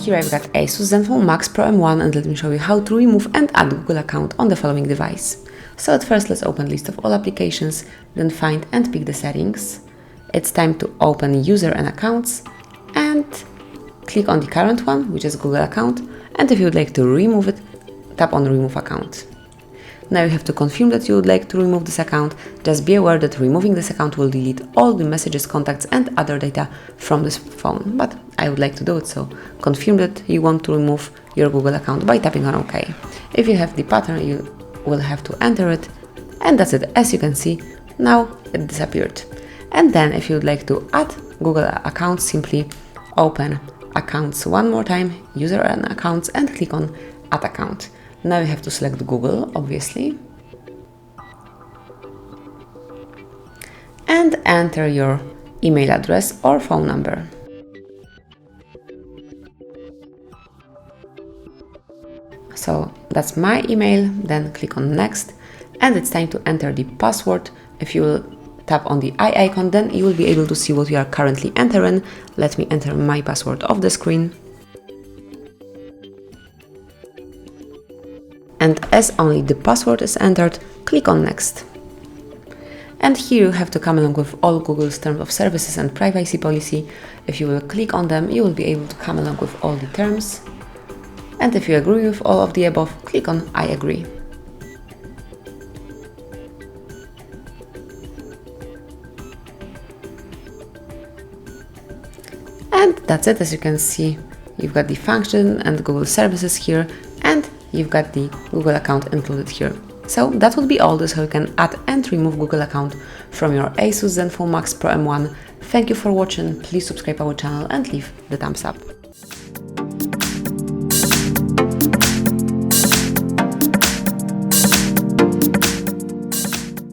Here I've got ASUS ZenFone Max Pro M1, and let me show you how to remove and add Google account on the following device. So at first let's open list of all applications, then find and pick the settings. It's time to open user and accounts and click on the current one, which is Google account, and if you would like to remove it, tap on remove account. Now you have to confirm that you would like to remove this account. Just be aware that removing this account will delete all the messages, contacts and other data from this phone, but I would like to do it, so confirm that you want to remove your Google account by tapping on OK. If you have the pattern, you will have to enter it, and that's it. As you can see, now it disappeared. And then if you would like to add Google account, simply open accounts one more time, user and accounts, and click on add account. Now you have to select Google, obviously, and enter your email address or phone number. So that's my email, then click on next, and it's time to enter the password. If you will tap on the eye icon, then you will be able to see what you are currently entering. Let me enter my password off the screen. And as only the password is entered, click on next. And here you have to come along with all Google's terms of services and privacy policy. If you will click on them, you will be able to come along with all the terms. And if you agree with all of the above, click on I agree. And that's it. As you can see, you've got the function and Google services here, and you've got the Google account included here. So that would be all. This is how you can add and remove Google account from your ASUS ZenFone Max Pro M1. Thank you for watching. Please subscribe our channel and leave the thumbs up.